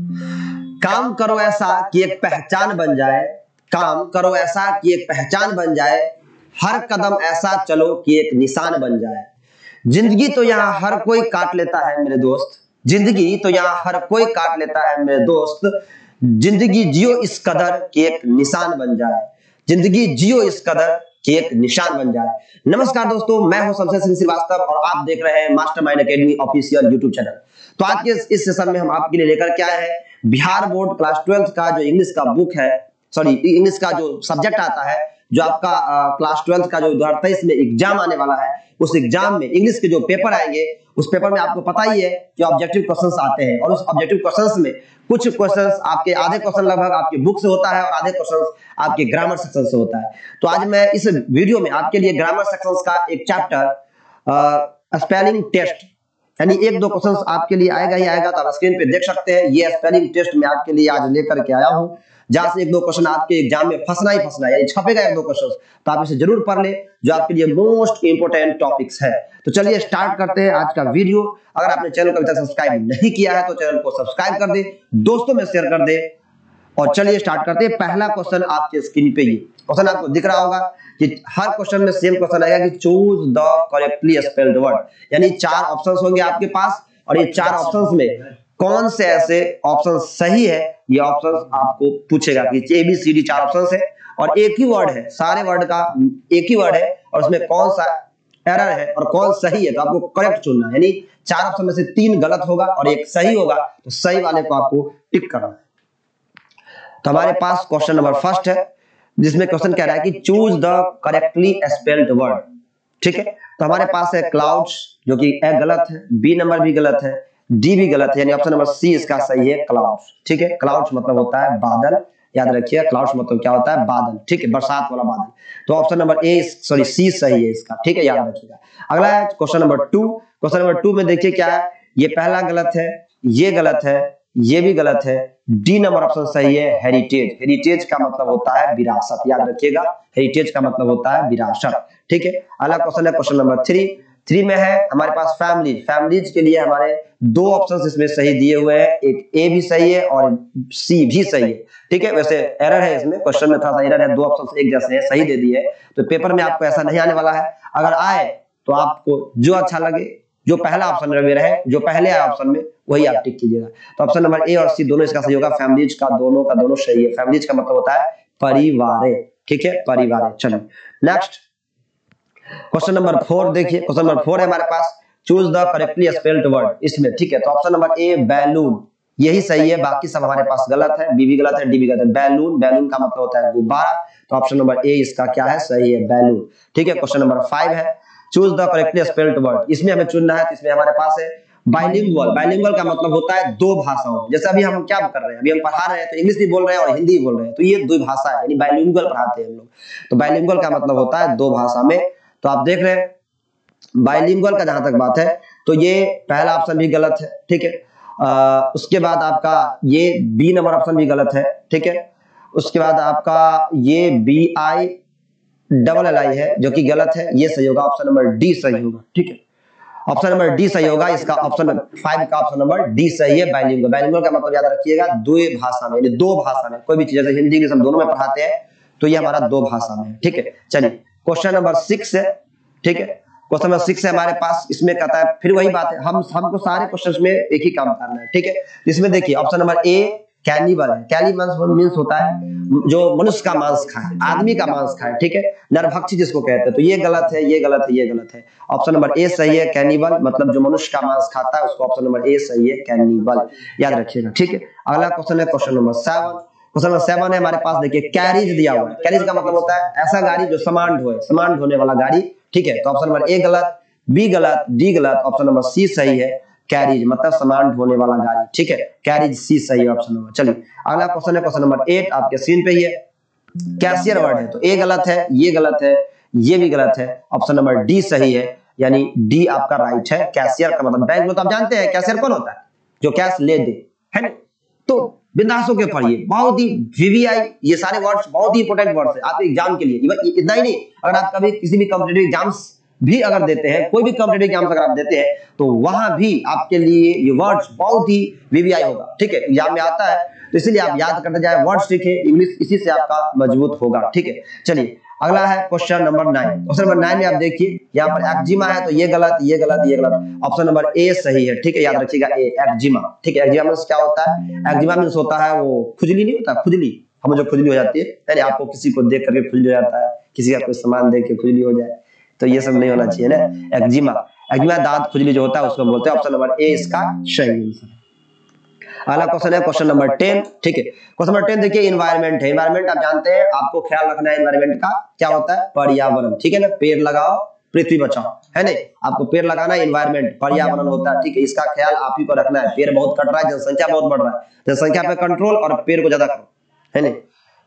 काम करो ऐसा कि एक पहचान बन जाए, काम करो ऐसा कि एक पहचान बन जाए, हर कदम ऐसा चलो कि एक निशान बन जाए। जिंदगी तो यहाँ हर कोई काट लेता है मेरे दोस्त, जिंदगी तो यहाँ हर कोई काट लेता है मेरे दोस्त। जिंदगी जियो इस कदर कि एक निशान बन जाए, जिंदगी जियो इस कदर कि एक निशान बन जाए। नमस्कार दोस्तों, मैं हूं शमशेर सिंह श्रीवास्तव और आप देख रहे हैं mastermind academy official YouTube channel. तो आज के इस सेशन में हम आपके लिए लेकर क्या है, बिहार बोर्ड क्लास 12 का जो इंग्लिश का बुक है, सॉरी इंग्लिश का जो सब्जेक्ट आता है, जो आपका क्लास 12 का जो 2023 में एग्जाम आने वाला है, उस एग्जाम में इंग्लिश के जो पेपर आएंगे, उस पेपर में आपको पता ही है कि ऑब्जेक्टिव क्वेश्चंस आते हैं और उस ऑब्जेक्टिव क्वेश्चंस में कुछ क्वेश्चंस आपके आधे क्वेश्चन लगभग आपके बुक से होता है और आधे क्वेश्चंस आपके ग्रामर सेक्शन से होता है। तो आज मैं इस वीडियो में आपके लिए ग्रामर सेक्शंस का एक चैप्टर स्पेलिंग टेस्ट, यानी एक दो क्वेश्चंस आपके लिए आएगा ही आएगा। तो आप स्क्रीन पे देख सकते हैं, ये स्पेलिंग टेस्ट मैं आपके लिए आज लेकर के आया हूं, जहां से एक दो क्वेश्चन आपके एग्जाम में फंसना ही फंसना है, यानी छपेगा एक दो क्वेश्चन, तो आप इसे जरूर पढ़ ले, जो आपके लिए मोस्ट इंपोर्टेंट टॉपिक्स है। तो चलिए स्टार्ट करते हैं आज का वीडियो। अगर आपने चैनल को अभी तक सब्सक्राइब नहीं किया है तो चैनल को सब्सक्राइब कर दे, दोस्तों में शेयर कर दे और चलिए स्टार्ट करते हैं। पहला क्वेश्चन आपके स्क्रीन पे, ये क्वेश्चन आपको दिख रहा होगा कि हर क्वेश्चन में सेम क्वेश्चन आएगा कि choose the correctly spelled word, यानी 4 ऑप्शंस होंगे आपके पास और ये 4 ऑप्शंस में कौन से ऐसे ऑप्शन सही है, ये ऑप्शंस आपको पूछेगा कि ABCD 4 ऑप्शंस है और एक ही वर्ड है, सारे वर्ड का एक ही वर्ड है और उसमें कौन सा एरर है और कौन सही है, तो आपको करेक्ट चुनना है। यानी 4 ऑप्शन में से 3 गलत होगा और एक सही होगा, तो सही वाले को आपको टिक करना है। तो हमारे पास क्वेश्चन नंबर फर्स्ट है, जिसमें क्वेश्चन कह रहा है कि choose the correctly spelled word. ठीक है, तो हमारे पास है क्लाउड्स, जो कि ए गलत है, बी नंबर भी गलत है, डी भी गलत है, यानी ऑप्शन नंबर सी इसका सही है, क्लाउड्स। ठीक है, क्लाउड्स मतलब होता है बादल, याद रखिए क्लाउड्स मतलब क्या होता है, बादल। ठीक है, बरसात वाला बादल। तो ऑप्शन नंबर सी सही है इसका। ठीक है, याद रखिएगा। अगला है क्वेश्चन नंबर 2। क्वेश्चन नंबर 2 में देखिए क्या है, ये पहला गलत है, ये गलत है, ये भी गलत है, डी नंबर ऑप्शन सही है, हेरिटेज। हेरिटेज का मतलब होता है विरासत, याद रखिएगा, हेरिटेज का मतलब होता है विरासत। ठीक है, अगला क्वेश्चन है क्वेश्चन नंबर 3 में है हमारे पास फैमिली। फैमिलीज के लिए हमारे 2 ऑप्शंस इसमें सही दिए हुए हैं, एक ए भी सही है और सी भी सही है। ठीक है, वैसे एरर है इसमें, क्वेश्चन में थोड़ा सा एरर है, 2 ऑप्शन एक जैसे हैं, सही दे दिए है, तो पेपर में आपको ऐसा नहीं आने वाला है। अगर आए तो आपको जो अच्छा लगे, जो पहला ऑप्शन में रहे, जो पहले आए ऑप्शन में, वही आप टिक कीजिएगा। तो ऑप्शन नंबर ए और सी दोनों इसका सही होगा, फैमिलीज का दोनों सही है। फैमिलीज का मतलब होता है परिवार। ठीक है, परिवार। चलिए नेक्स्ट क्वेश्चन नंबर 4 देखिए, क्वेश्चन नंबर 4 है हमारे पास, choose the correctly spelled word इसमें। ठीक है, तो ऑप्शन नंबर ए बैलून, यही सही है, बाकी सब हमारे पास गलत है, बी भी गलत है, डी भी गलत है। बैलून, बैलून का मतलब होता है गुब्बारा, तो ऑप्शन नंबर ए इसका क्या है, सही है, बैलून। ठीक है, क्वेश्चन नंबर 5 है, choose the correctly spelled word, इसमें हमें चुनना है, तो इसमें हमारे पास है बाइलिंगुअल। बाइलिंगुअल का मतलब होता है 2 भाषाओं में। जैसे अभी हम क्या कर रहे हैं, अभी हम पढ़ा रहे हैं तो इंग्लिश भी बोल रहे हैं और हिंदी भी बोल रहे हैं, तो ये 2 भाषा है, यानी बाइलिंगुअल पढ़ाते हैं हम लोग। तो बाइलिंगुअल का मतलब होता है 2 भाषा में। तो आप देख रहे हैं बाइलिंगुअल का जहां तक बात है, तो ये पहला ऑप्शन भी गलत है। ठीक है, उसके बाद आपका ये बी नंबर ऑप्शन भी गलत है। ठीक है, उसके बाद आपका ये BILLI है, जो कि गलत है, ये सही होगा, ऑप्शन नंबर डी सही होगा। ठीक है, ऑप्शन नंबर डी सही होगा, इसका ऑप्शन 5 का ऑप्शन नंबर डी सही है, बाइलिंगुअल। बाइलिंगुअल का मतलब याद रखिएगा 2 भाषा में, यानी 2 भाषा में कोई भी चीज, जैसे हिंदी इंग्लिश हम दोनों में पढ़ाते हैं, तो ये हमारा 2 भाषा में है। ठीक है, चलिए क्वेश्चन नंबर 6 है। ठीक है, क्वेश्चन नंबर 6 है हमारे पास, इसमें कहता है फिर वही बात है, हमको सारे क्वेश्चंस में एक ही काम करना है। ठीक है, इसमें देखिए ऑप्शन नंबर ए कैनिबल है। कैनिबल मींस होता है जो मनुष्य का मांस खाए, आदमी का मांस खाए। ठीक है, नरभक्षी जिसको कहते हैं, तो ये गलत है, ये गलत है, ये गलत है। ऑप्शन नंबर ए सही है, कैनिबल मतलब जो मनुष्य का मांस खाता है, उसको ऑप्शन नंबर ए सही है, कैनिबल, याद रखिएगा। ठीक है, अगला क्वेश्चन है क्वेश्चन नंबर 7। क्वेश्चन नंबर 7 है हमारे पास, देखिए कैरिज दिया हुआ है। कैरिज का मतलब होता है ऐसा गाड़ी जो सामान ढोए, सामान ढोने वाला गाड़ी। ठीक है, तो ऑप्शन नंबर ए गलत, बी गलत, डी गलत, ऑप्शन नंबर सी सही है, कैरिज मतलब सामान ढोने वाला गाड़ी। ठीक है, कैरिज सी सही है, ऑप्शन नंबर। चलिए अगला क्वेश्चन है क्वेश्चन नंबर 8, आपके स्क्रीन पे ही है, कैशियर वर्ड है, तो ए गलत है, ये गलत है, ये भी गलत है, ऑप्शन नंबर डी सही है, यानी डी आपका राइट है। कैशियर का मतलब बैंक में, तो आप जानते हैं कैशियर कौन होता है, जो कैश ले दे, है ना। तो बिंदास होकर पढ़िए, बहुत ही VVI, ये सारे वर्ड्स बहुत ही इंपॉर्टेंट वर्ड्स है आपके एग्जाम के लिए। इतना ही नहीं, अगर आप कभी किसी भी कॉम्पिटिटिव एग्जाम्स भी अगर देते हैं, कोई भी कॉम्पिटिटिव एग्जाम अगर आप देते हैं तो वहां भी आपके लिए ये वर्ड्स बहुत ही वीवीआई होगा, ठीक है, एग्जाम में आता है, तो इसलिए आप याद करते जाए, वर्ड्स सीखे, इंग्लिश इसी से आपका मजबूत होगा, ठीक है। चलिए अगला है क्वेश्चन नंबर 9। क्वेश्चन नंबर 9 में आप देखिए यहाँ पर एक्जिमा है, तो ये गलत, ये गलत, ये गलत, ऑप्शन नंबर ए सही है, ठीक है, याद रखिएगा ए, एक्जिमा, ठीक है। एक्जिमा मींस क्या होता है? एक्जिमा मींस होता है वो खुजली नहीं होता, खुजली, हम जो खुजली हो जाती है, यानी आपको किसी को देख करके खुजली हो जाता है, किसी का कोई सामान देख के खुजली हो जाए, तो ये सब नहीं होना चाहिए ना। एक्जिमा, एक्जिमा दांत खुजली जो होता है उसको बोलते हैं। ऑप्शन नंबर ए इसका सही आंसर। अगला क्वेश्चन है क्वेश्चन नंबर 10, ठीक है। क्वेश्चन नंबर 10 देखिए, एनवायरनमेंट है। एनवायरनमेंट आप जानते हैं, आपको ख्याल रखना है एनवायरनमेंट का, क्या होता है? पर्यावरण, ठीक है ना, पेड़ लगाओ पृथ्वी बचाओ, है नहीं, आपको पेड़ लगाना है, एनवायरनमेंट पर्यावरण होता है, ठीक है, इसका ख्याल आप ही को रखना है। पेड़ बहुत कट रहा है, जनसंख्या बहुत बढ़ रहा है, जनसंख्या पे कंट्रोल और पेड़ को ज्यादा करो, है नहीं,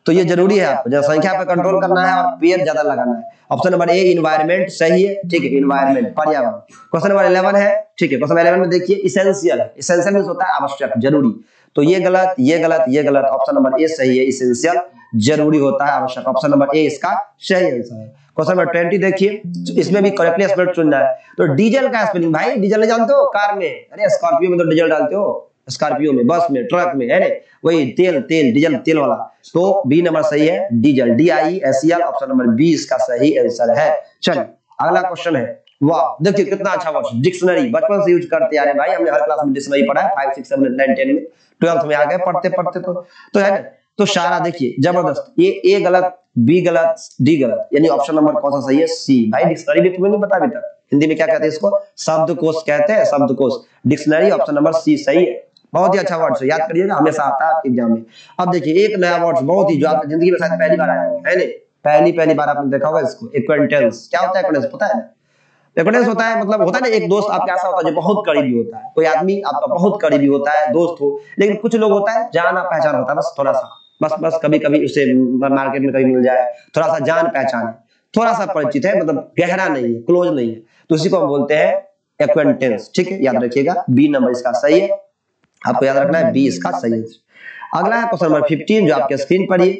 तो ये जरूरी है, आपको जनसंख्या पे कंट्रोल करना है और पेड़ ज्यादा लगाना है। ऑप्शन नंबर ए एनवायरनमेंट सही है, ठीक है, एनवायरनमेंट पर्यावरण। क्वेश्चन नंबर 11 है, ठीक है, क्वेश्चन नंबर 11 में देखिए इसेंशियल है, इसेंशियल मींस होता है आवश्यक, जरूरी, तो ये गलत, ये गलत, ये गलत, ऑप्शन नंबर ए सही है, इसेंशियल जरूरी होता है, आवश्यक, ऑप्शन नंबर ए इसका सही आंसर है। क्वेश्चन नंबर 20 देखिए, इसमें भी करेक्टली स्पेलिंग चुनना है, तो डीजल का स्पेलिंग, भाई डीजल नहीं जानते हो? कार में, अरे स्कॉर्पियो में तो डीजल डालते हो, स्कॉर्पियो में, बस में, ट्रक में, है ना, वही तेल, तेल, डीजल, तेल वाला, तो बी नंबर सही है, diesel, DIESEL, option number B इसका सही आंसर है। चलिए अगला क्वेश्चन है, वाह देखिए कितना अच्छा वर्ड, डिक्शनरी, बचपन से यूज करते आ रहे भाई, हमने हर क्लास में डिक्शनरी पढ़ा है, 5 6 7 8 9 10 में, 12th में आ गए पढ़ते पढ़ते, तो है ना, तो सारा देखिए जबरदस्त, ये ए गलत, बी गलत, डी गलत, यानी ऑप्शन नंबर कौन सा सही है? सी। भाई डिक्शनरी भी तुम्हें नहीं पता अभी तक, हिंदी में क्या कहते हैं इसको? शब्दकोश कहते हैं, शब्दकोश, डिक्शनरी, ऑप्शन नंबर सी सही है। बहुत ही अच्छा वर्ड है, याद करिएगा, हमेशा आता है आपके एग्जाम में। अब देखिए एक नया वर्ड, बहुत ही जो आपकी जिंदगी में शायद पहली बार आया है नहीं, पहली बार आपने देखा होगा इसको, एक्वेंटेंस। क्या होता है एक्वेंटेंस, पता है? एक्वेंटेंस होता है मतलब होता है ना, एक दोस्त आपका ऐसा होता है जो बहुत करीबी होता है, कोई आदमी आपका बहुत करीबी होता है, दोस्त हो, लेकिन कुछ लोग होता है जाना पहचान होता है, बस थोड़ा सा, बस कभी कभी उसे मार्केट में कभी मिल जाए, थोड़ा सा जान पहचान है, थोड़ा सा परिचित है, मतलब गहरा नहीं है, क्लोज नहीं है, तो उसी को हम बोलते हैं एक्वेंटेंस, ठीक है, याद रखिएगा, बी नंबर इसका सही है, आपको याद रखना है, बी इसका सही है। अगला है क्वेश्चन नंबर 15 जो आपके स्क्रीन पर ही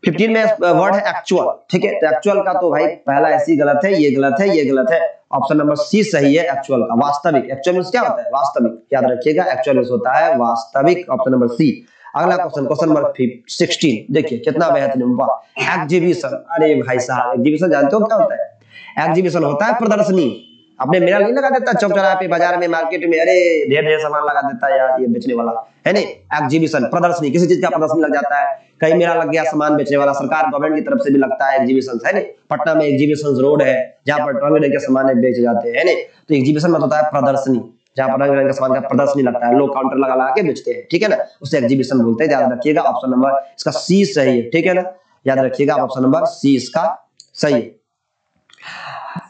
15 में वर्ड है एक्चुअल, ठीक है, तो एक्चुअल का तो भाई पहला ऐसी गलत है, ये गलत है, ये गलत है, ऑप्शन नंबर सी सही है एक्चुअल का। वास्तविक, एक्चुअल मींस क्या होता है? वास्तविक, याद रखिएगा, एक्चुअल मींस होता है वास्तविक, ऑप्शन नंबर सी। अगला क्वेश्चन, क्वेश्चन नंबर 16, देखिए कितना बेहतरीन, वाह, एग्जीबिशन, अरे भाई साहब एग्जीबिशन जानते हो क्या होता है? एग्जीबिशन होता है प्रदर्शनी, आपने मेला नहीं लगा देता चौक चौराहे पे, बाजार में, मार्केट में, अरे ढेर ढेर सामान लगा देता है यार ये बेचने वाला, है नहीं, एग्जीबिशन प्रदर्शनी, किसी चीज का प्रदर्शनी लग जाता है, कहीं मेला लग गया सामान बेचने वाला, सरकार गवर्नमेंट की तरफ से भी लगता है एग्जीबिशन, है नहीं, पटना में एग्जीबिशन रोड है जहाँ पर रंग बिरंगे के सामान बेचे जाते हैं, है नहीं, तो एग्जीबिशन मतलब होता है प्रदर्शनी, जहाँ पर रंग बिरंगे सामान का प्रदर्शनी लगता है, लोग काउंटर लगा लगा के बेचते हैं, ठीक है ना, उसे एग्जीबिशन बोलते हैं, याद रखिएगा, ऑप्शन नंबर इसका सी सही है, ठीक है ना, याद रखिएगा, ऑप्शन नंबर सी इसका सही है।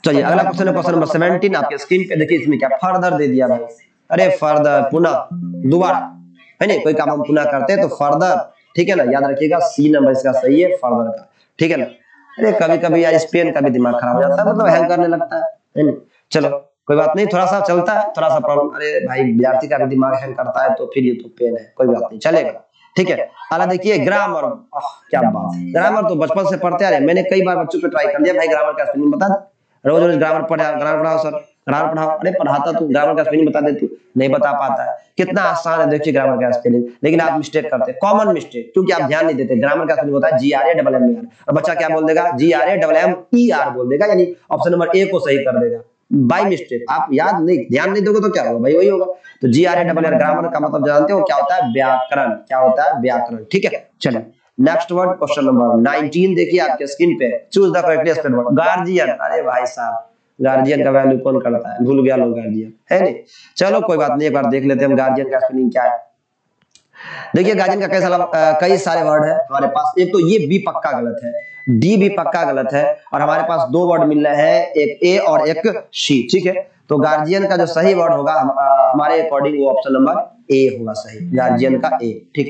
चलिए अगला क्वेश्चन है क्वेश्चन नंबर 17, आपके स्क्रीन पे देखिए, इसमें क्या फर्दर दे दिया भाई, अरे फर्दर, पुनः, दोबारा, है नहीं, कोई काम हम पुनः करते हैं तो फर्दर, ठीक है ना, याद रखिएगा, सी नंबर इसका सही है, फर्दर का, ठीक है ना। अरे कभी कभी यार इस पेन का भी दिमाग खराब हो जाता है, मतलब हैंग करने लगता है नहीं, चलो कोई बात नहीं, थोड़ा सा चलता है, थोड़ा सा प्रॉब्लम, अरे भाई विद्यार्थी का भी दिमाग हैंग करता है तो फिर ये तो पेन है, कोई बात नहीं, चलेगा, ठीक है। अगला देखिए ग्रामर, क्या बात है, ग्रामर तो बचपन से पढ़ते आ रहे, मैंने कई बार बच्चों पे ट्राई कर लिया, भाई ग्रामर का स्पेलिंग बता दे, रोज रोज ग्रामर पढ़ाओ सर, ग्रामर पढ़ाओ, अरे पढ़ाता तू, ग्रामर का स्पेलिंग बता दे, तू नहीं बता पाता है, कितना आसान है देखिए ग्रामर का स्पेलिंग, लेकिन आप मिस्टेक करते हैं, कॉमन मिस्टेक, क्योंकि आप ध्यान नहीं देते, ग्रामर का स्पेलिंग होता है GRAMMER, और बच्चा क्या बोल देगा? GRAMMER बोल देगा, यानी ऑप्शन नंबर ए को सही कर देगा बाय मिस्टेक, आप याद नहीं, ध्यान नहीं दोगे तो क्या होगा भाई, वही होगा, तो GRAMMER, ग्रामर का मतलब जानते हो क्या होता है? व्याकरण, क्या होता है? व्याकरण, ठीक है। चलिए नेक्स्ट वर्ड, क्वेश्चन नंबर 19 देखिए आपके स्क्रीन पे, choose the correctly spelled word, guardian, अरे भाई साहब गार्जियन का वैल्यू कौन करता है? भूल गया लोग गार्जियन, है नहीं, चलो कोई बात नहीं, एक बार देख लेते हैं हम गार्जियन का स्पेलिंग क्या है। देखिए गार्जियन का कई सारे वर्ड है हमारे पास, एक तो ये बी पक्का गलत है, डी भी पक्का गलत है, और हमारे पास दो वर्ड मिल रहे हैं, एक ए और एक सी, ठीक है, तो गार्जियन का जो सही वर्ड होगा हमारे अकॉर्डिंग वो ऑप्शन नंबर ए होगा सही, गार्जियन का ए, ठीक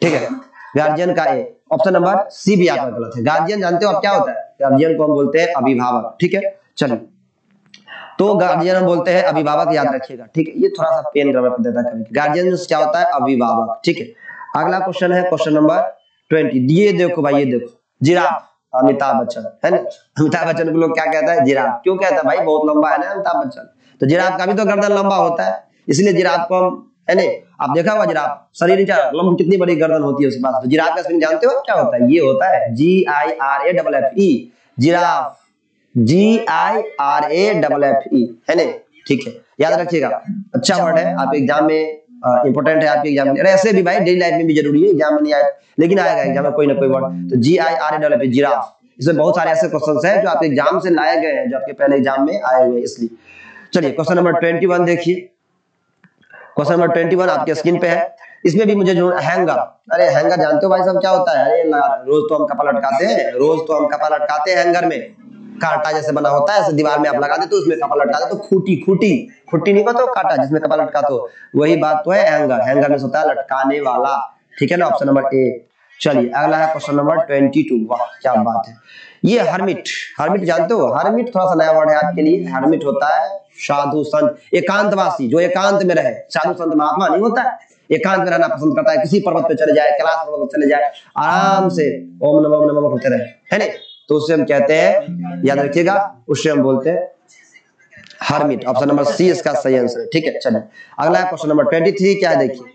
है, गार्जियन का ए, ऑप्शन नंबर सी भी आपका गलत है। गार्जियन जानते हो आप क्या होता है? गार्जियन को हम बोलते हैं अभिभावक, ठीक है, चलिए तो गार्जियन हम बोलते हैं अभिभावक, याद रखिएगा, ठीक है, ये थोड़ा सा पेन गड़बड़ कर देता है कभी, गार्जियन क्या होता है? अभिभावक, ठीक है। अगला क्वेश्चन है क्वेश्चन नंबर 20, ये देखो भाई, ये देखो जिराफ, अमिताभ बच्चन, है ना। अमिताभ बच्चन को लोग क्या कहता है, जिराफ। क्यों कहता है भाई, बहुत लंबा है ना अमिताभ बच्चन, तो जिराफ का भी तो गर्दन लंबा होता है, इसलिए जिराफ को हम, है ना। आप देखा होगा जिराफ शरीर लंबा, कितनी बड़ी गर्दन होती है उसके पास। तो जिराफ का स्पेलिंग जानते हो क्या होता है, ये होता है GIRAFFE, जिराफ, GIRAFFE, है ना। ठीक है, याद रखिएगा, अच्छा वर्ड है, आप एग्जाम में इंपॉर्टेंट है, आपके एग्जाम में। ऐसे भी भाई डेली लाइफ में भी जरूरी है, एग्जाम में नहीं आया लेकिन आएगा एग्जाम में कोई ना कोई वर्ड। तो GIRAFFE, जिराफ। इसमें बहुत सारे ऐसे क्वेश्चंस हैं जो आपके एग्जाम से लाए गए हैं, जो आपके पहले एग्जाम में आए हुए हैं, इसलिए। चलिए क्वेश्चन नंबर 21 देखिए। क्वेश्चन नंबर 21 आपके स्क्रीन पे है। इसमें भी मुझे जो हैंगर, अरे हैंगर जानते हो भाई साहब क्या होता है, अरे रोज तो हम कपड़ा लटकाते हैं, रोज तो हम कपड़ा लटकाते हैं हैंगर में, कांटा जैसे बना होता है, ऐसे दीवार में आप लगा देते हो, उसमें कपड़ा लटका दे तो खूटी नहीं कहते हो, कांटा जिसमें कपड़ा लटकाते हो, वही बात तो है हैंगर। हैंगर में होता है लटकाने वाला, ठीक है ना, ऑप्शन नंबर ए। चलिए अगला है क्वेश्चन नंबर 22। वाह क्या बात है। ये हर्मिट, हर्मिट जानते हो, हर्मिट थोड़ा सा नया वर्ड है आपके लिए। हर्मिट होता है साधु संत, एकांतवासी, जो एकांत में रहे। साधु संत महात्मा नहीं होता है, एकांत में रहना पसंद करता है, किसी पर्वत पे चले जाए, कैलाश पर्वत पे चले जाए, आराम से ओम नमः करते रहे, है ना, तो उससे हम कहते हैं, याद रखिएगा, उससे हम बोलते हैं हर्मिट। ऑप्शन नंबर सी इसका सही आंसर है, ठीक है। चलिए अगला है क्वेश्चन नंबर 23, क्या है देखिए,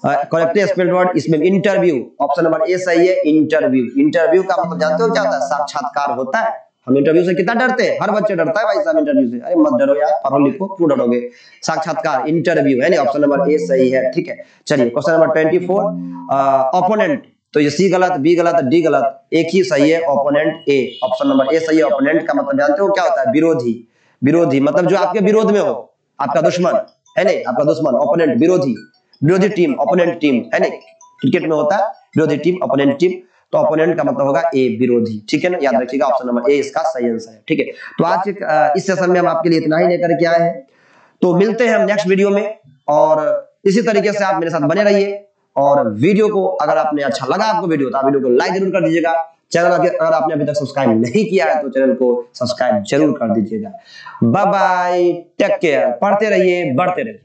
करेक्टली स्पेल्ड वर्ड, इसमें इंटरव्यू, ऑप्शन नंबर ए सही है, इंटरव्यू। इंटरव्यू का मतलब जानते हो क्या होता है, साक्षात्कार होता है। हम इंटरव्यू से कितना डरते हैं, हर बच्चे डरता है भाई साहब इंटरव्यू से, अरे मत डरो यार, पढ़ो लिखो, क्यों डरोगे, साक्षात्कार इंटरव्यू, है ना, ऑप्शन नंबर ए सही है, ठीक है। चलिए क्वेश्चन नंबर 24, ओपोनेंट, तो ये सी गलत, बी गलत, डी गलत, एक ही सही है, opponent A, option number A सही है। ओपोनेंट का मतलब जानते हो क्या होता है, विरोधी। विरोधी मतलब जो आपके विरोध में हो, आपका दुश्मन, है ना, आपका दुश्मन, ओपोनेंट, विरोधी, विरोधी टीम, ओपोनेंट टीम, है ना, क्रिकेट में होता है विरोधी टीम, ओपोनेंट टीम, तो ओपोनेंट का मतलब होगा ए, विरोधी, ठीक है ना, याद रखिएगा, ऑप्शन नंबर ए इसका सही आंसर है, ठीक है। तो आज इस सेशन में हम आपके लिए इतना ही लेकर के आए हैं, तो मिलते हैं हम नेक्स्ट वीडियो में, और इसी तरीके से आप मेरे साथ बने रहिए। और वीडियो को अगर आपने अच्छा लगा आपको वीडियो, तो आप वीडियो को लाइक जरूर कर दीजिएगा। चैनल अगर आपने अभी तक सब्सक्राइब नहीं किया है तो चैनल को सब्सक्राइब जरूर कर दीजिएगा। बाय बाय, टेक केयर, पढ़ते रहिए, बढ़ते रहिए।